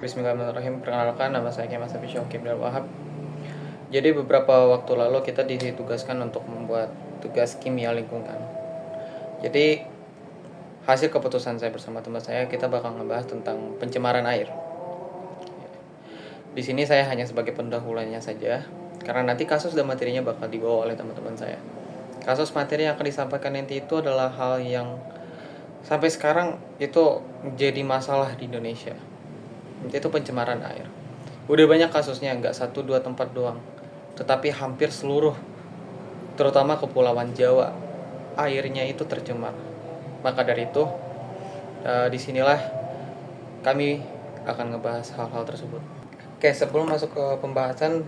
Bismillahirrahmanirrahim. Perkenalkan, nama saya Kemal Syauqi Abdul Wahab. Jadi beberapa waktu lalu kita ditugaskan untuk membuat tugas kimia lingkungan. Jadi hasil keputusan saya bersama teman saya, kita bakal ngebahas tentang pencemaran air. Di sini saya hanya sebagai pendahulunya saja, karena nanti kasus dan materinya bakal dibawa oleh teman-teman saya. Kasus materi yang akan disampaikan nanti itu adalah hal yang sampai sekarang itu jadi masalah di Indonesia. Itu pencemaran air. Udah banyak kasusnya, nggak 1-2 tempat doang, tetapi hampir seluruh, terutama Kepulauan Jawa, airnya itu tercemar. Maka dari itu, disinilah kami akan ngebahas hal-hal tersebut. Oke, sebelum masuk ke pembahasan,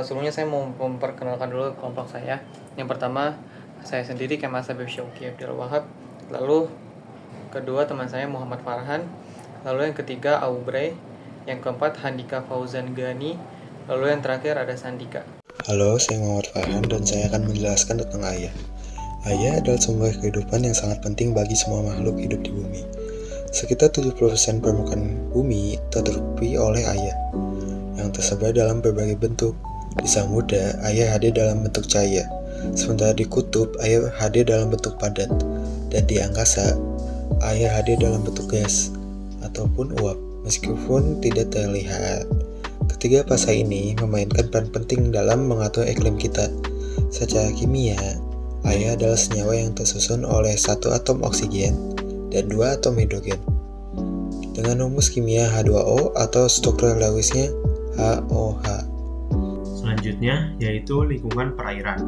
sebelumnya saya mau memperkenalkan dulu kelompok saya. Yang pertama, saya sendiri Kemal Syauqi Abdul Wahab. Lalu kedua teman saya Muhammad Farhan. Lalu yang ketiga Aubrey. Yang keempat Handika Fauzan Gani. Lalu yang terakhir ada Sandika. Halo, saya Muhammad Farhan dan saya akan menjelaskan tentang ayah. Ayah adalah sumber kehidupan yang sangat penting bagi semua makhluk hidup di bumi. Sekitar 70% permukaan bumi tertutupi oleh ayah, yang tersebar dalam berbagai bentuk. Di samudra, ayah hadir dalam bentuk cahaya, sementara di kutub, ayah hadir dalam bentuk padat, dan di angkasa, ayah hadir dalam bentuk gas ataupun uap, meskipun tidak terlihat. Ketiga fase ini memainkan peran penting dalam mengatur iklim kita. Secara kimia, air adalah senyawa yang tersusun oleh satu atom oksigen dan 2 atom hidrogen, dengan rumus kimia H2O atau struktur Lewisnya HOH. Selanjutnya yaitu lingkungan perairan.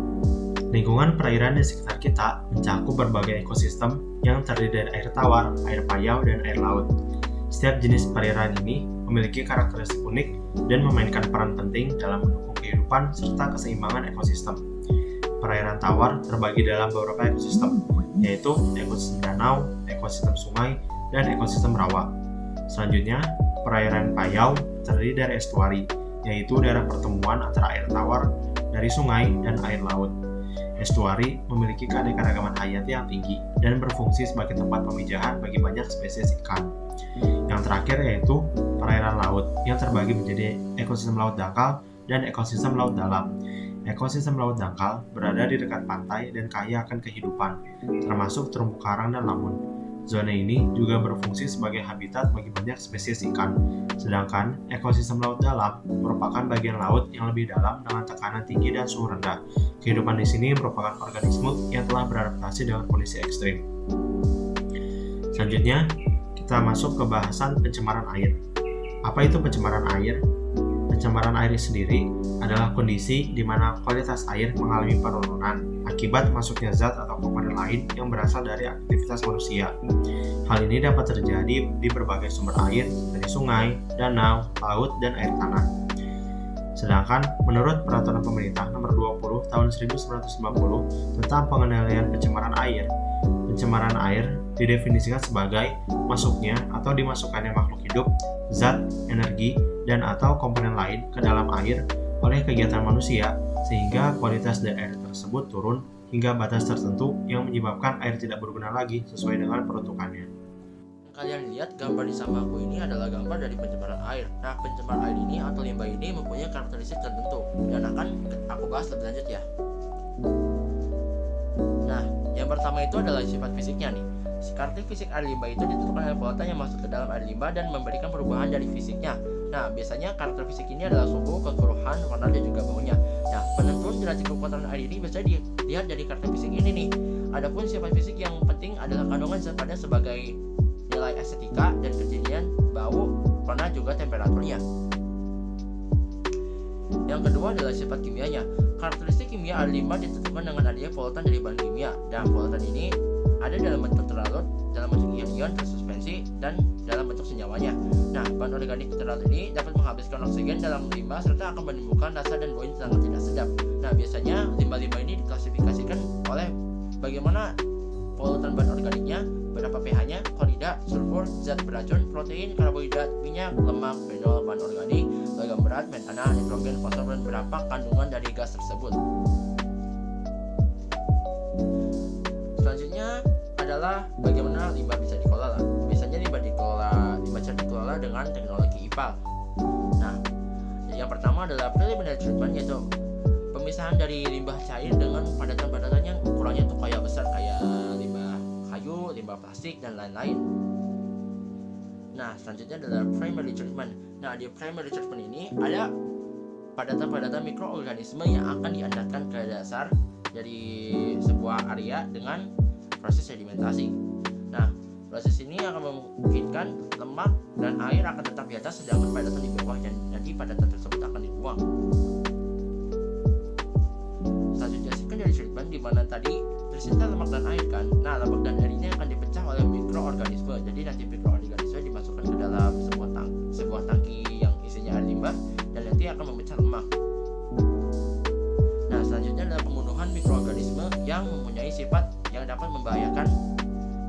Lingkungan perairan di sekitar kita mencakup berbagai ekosistem yang terdiri dari air tawar, air payau, dan air laut. Setiap jenis perairan ini memiliki karakteristik unik dan memainkan peran penting dalam mendukung kehidupan serta keseimbangan ekosistem. Perairan tawar terbagi dalam beberapa ekosistem, yaitu ekosistem danau, ekosistem sungai, dan ekosistem rawa. Selanjutnya, perairan payau terdiri dari estuari, yaitu daerah pertemuan antara air tawar dari sungai dan air laut. Estuari memiliki keanekaragaman hayati yang tinggi dan berfungsi sebagai tempat pemijahan bagi banyak spesies ikan. Yang terakhir yaitu perairan laut yang terbagi menjadi ekosistem laut dangkal dan ekosistem laut dalam. Ekosistem laut dangkal berada di dekat pantai dan kaya akan kehidupan, termasuk terumbu karang dan lamun. Zona ini juga berfungsi sebagai habitat bagi banyak spesies ikan. Sedangkan ekosistem laut dalam merupakan bagian laut yang lebih dalam dengan tekanan tinggi dan suhu rendah. Kehidupan di sini merupakan organisme yang telah beradaptasi dengan kondisi ekstrim. Selanjutnya, kita masuk ke bahasan pencemaran air. Apa itu pencemaran air? Pencemaran air sendiri adalah kondisi di mana kualitas air mengalami penurunan akibat masuknya zat atau komponen lain yang berasal dari aktivitas manusia. Hal ini dapat terjadi di berbagai sumber air dari sungai, danau, laut, dan air tanah. Sedangkan menurut Peraturan Pemerintah Nomor 20 Tahun 1990 tentang pengendalian pencemaran air didefinisikan sebagai masuknya atau dimasukkannya makhluk hidup, zat, energi, dan atau komponen lain ke dalam air oleh kegiatan manusia sehingga kualitas dari air tersebut turun hingga batas tertentu yang menyebabkan air tidak berguna lagi sesuai dengan peruntukannya. Kalian lihat gambar di sampingku ini adalah gambar dari pencemaran air. Nah, pencemaran air ini atau limbah ini mempunyai karakteristik tertentu dan akan aku bahas lebih lanjut ya. Nah, yang pertama itu adalah sifat fisiknya nih. Karakteristik fisik air limbah itu ditentukan oleh polutan yang masuk ke dalam air limbah dan memberikan perubahan dari fisiknya. Nah, biasanya karakter fisik ini adalah suhu, kekeruhan, warna, dan juga baunya. Nah, penentuan derajat kekotoran air ini bisa dilihat dari karakter fisik ini nih. Adapun sifat fisik yang penting adalah kandungan zat padat sebagai nilai estetika dan kejadian bau, warna, juga temperaturnya. Yang kedua adalah sifat kimianya. Karakteristik kimia air limbah ditentukan dengan adanya polutan dari bahan kimia, dan polutan ini ada dalam bentuk terlarut, dalam bentuk ion-ion tersuspensi, dan dalam bentuk senyawanya. Nah, bahan organik terlarut ini dapat menghabiskan oksigen dalam limbah serta akan menimbulkan rasa dan bau yang sangat tidak sedap. Nah, biasanya limbah-limbah ini diklasifikasikan oleh bagaimana polutan bahan organiknya, berapa pH-nya, klorida, sulfur, zat beracun, protein, karbohidrat, minyak, lemak, fenol, bahan organik, logam berat, metana, nitrogen, fosfor, dan berapa kandungan dari gas tersebut. Selanjutnya adalah bagaimana limbah bisa dikelola. Biasanya limbah bisa dikelola dengan teknologi prinsipal. Nah, yang pertama adalah preliminary treatment, yaitu pemisahan dari limbah cair dengan padatan-padatan yang ukurannya tuh kayak besar, kayak limbah kayu, limbah plastik, dan lain-lain. Nah, selanjutnya adalah primary treatment. Nah, di primary treatment ini ada padatan-padatan mikroorganisme yang akan diandalkan ke dasar dari sebuah area dengan proses sedimentasi. Nah, proses ini akan memungkinkan lemak dan air akan tetap di atas, sedangkan padatan di bawah, dan nanti padatan tersebut akan dibuang. Selanjutnya secondary treatment, di mana tadi tersisa lemak dan air kan. Nah, lemak dan air ini akan dipecah oleh mikroorganisme. Jadi nanti mikroorganisme dimasukkan ke dalam sebuah tangki yang isinya air limbah, dan nanti akan memecah lemak. Nah, selanjutnya adalah pembunuhan mikroorganisme yang mempunyai sifat yang dapat membahayakan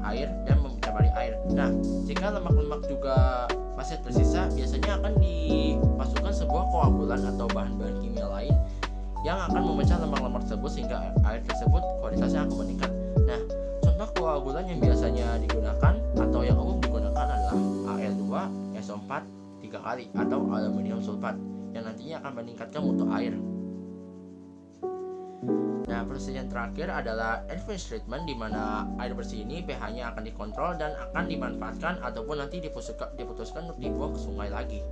air dan mencemari air. Nah, jika lemak-lemak juga masih tersisa, biasanya akan dimasukkan sebuah koagulan atau bahan-bahan kimia lain yang akan memecah lemak-lemak tersebut sehingga air tersebut kualitasnya akan meningkat. Nah, contoh koagulan yang biasanya digunakan atau yang umum digunakan adalah Al2, SO4 3 kali atau aluminium sulfat yang nantinya akan meningkatkan mutu air. Nah, proses yang terakhir adalah advanced treatment, di mana air bersih ini pH-nya akan dikontrol dan akan dimanfaatkan ataupun nanti diputuskan untuk dibuang ke sungai lagi.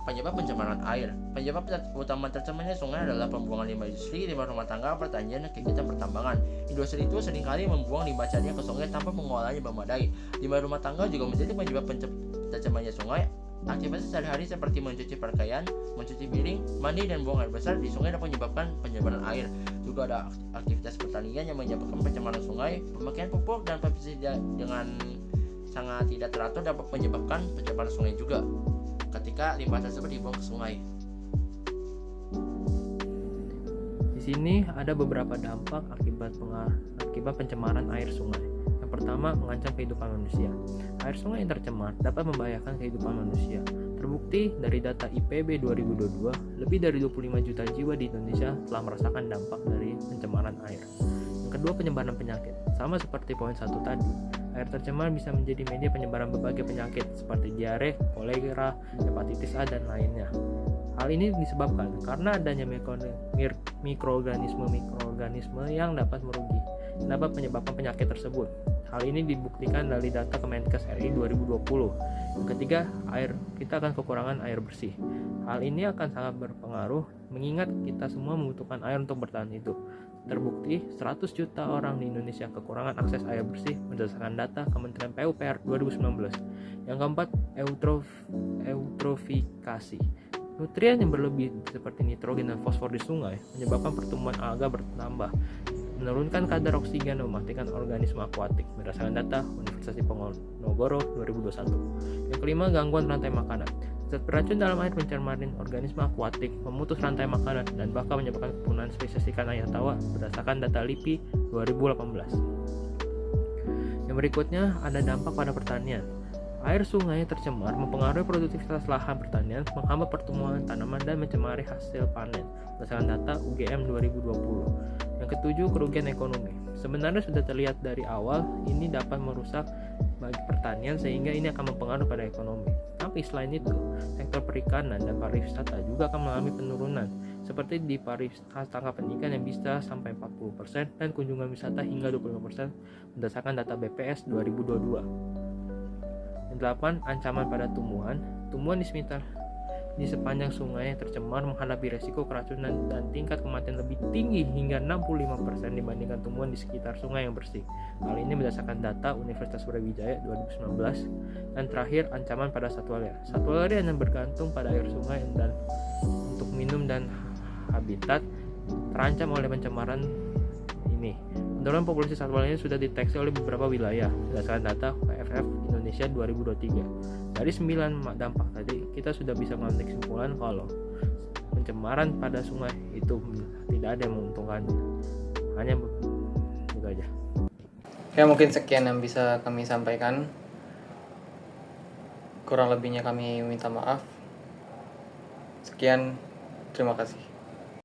Penyebab pencemaran air. Penyebab utama tercemarnya sungai adalah pembuangan limbah industri, limbah rumah tangga, pertanian, dan kegiatan pertambangan. Industri itu seringkali membuang limbah cairnya ke sungai tanpa pengolahannya memadai. Limbah rumah tangga juga menjadi penyebab tercemarnya sungai. Aktivitas sehari-hari seperti mencuci pakaian, mencuci piring, mandi, dan buang air besar di sungai dapat menyebabkan pencemaran air. Juga ada aktivitas pertanian yang menyebabkan pencemaran sungai. Pemakaian pupuk dan pestisida dengan sangat tidak teratur dapat menyebabkan pencemaran sungai juga ketika limbah tersebut dibuang ke sungai. Di sini ada beberapa dampak akibat pencemaran air sungai. Yang pertama, mengancam kehidupan manusia. Air sungai yang tercemar dapat membahayakan kehidupan manusia. Terbukti dari data IPB 2022, lebih dari 25 juta jiwa di Indonesia telah merasakan dampak dari pencemaran air. Yang kedua, penyebaran penyakit. Sama seperti poin 1 tadi, air tercemar bisa menjadi media penyebaran berbagai penyakit seperti diare, kolera, hepatitis A, dan lainnya. Hal ini disebabkan karena adanya mikroorganisme yang dapat menyebabkan penyakit tersebut. Hal ini dibuktikan dari data Kemenkes RI 2020. Yang ketiga, kita akan kekurangan air bersih. Hal ini akan sangat berpengaruh mengingat kita semua membutuhkan air untuk bertahan hidup. Terbukti 100 juta orang di Indonesia kekurangan akses air bersih berdasarkan data Kementerian PUPR 2019. Yang keempat, eutrofikasi. Nutrien yang berlebih seperti nitrogen dan fosfor di sungai menyebabkan pertumbuhan alga bertambah, menurunkan kadar oksigen dan mematikan organisme akuatik berdasarkan data Universitas Diponegoro 2021. Yang kelima, gangguan rantai makanan. Zat beracun dalam air mencemari organisme akuatik, memutus rantai makanan, dan bahkan menyebabkan kepunahan spesies ikan air tawar berdasarkan data LIPI 2018. Yang berikutnya ada dampak pada pertanian. Air sungai tercemar mempengaruhi produktivitas lahan pertanian, menghambat pertumbuhan tanaman, dan mencemari hasil panen berdasarkan data UGM 2020. Yang ketujuh, kerugian ekonomi. Sebenarnya sudah terlihat dari awal ini dapat merusak bagi pertanian sehingga ini akan mempengaruhi pada ekonomi. Tapi selain itu, sektor perikanan dan pariwisata juga akan mengalami penurunan, seperti di pariwisata tangkapan ikan yang bisa sampai 40% dan kunjungan wisata hingga 25% berdasarkan data BPS 2022. Yang 8, ancaman pada tumbuhan. Tumbuhan di sepanjang sungai yang tercemar menghadapi resiko keracunan dan tingkat kematian lebih tinggi hingga 65% dibandingkan tumbuhan di sekitar sungai yang bersih. Hal ini berdasarkan data Universitas Brawijaya 2019. Dan terakhir, ancaman pada satwa liar. Satwa liar yang bergantung pada air sungai dan untuk minum dan habitat terancam oleh pencemaran ini. Penurunan populasi satwa liar sudah dideteksi oleh beberapa wilayah berdasarkan data WWF Indonesia 2023. Dari 9 dampak tadi, kita sudah bisa mengambil kesimpulan kalau pencemaran pada sungai itu tidak ada yang menguntungkannya. Hanya itu aja. Ya, mungkin sekian yang bisa kami sampaikan. Kurang lebihnya kami minta maaf. Sekian, terima kasih.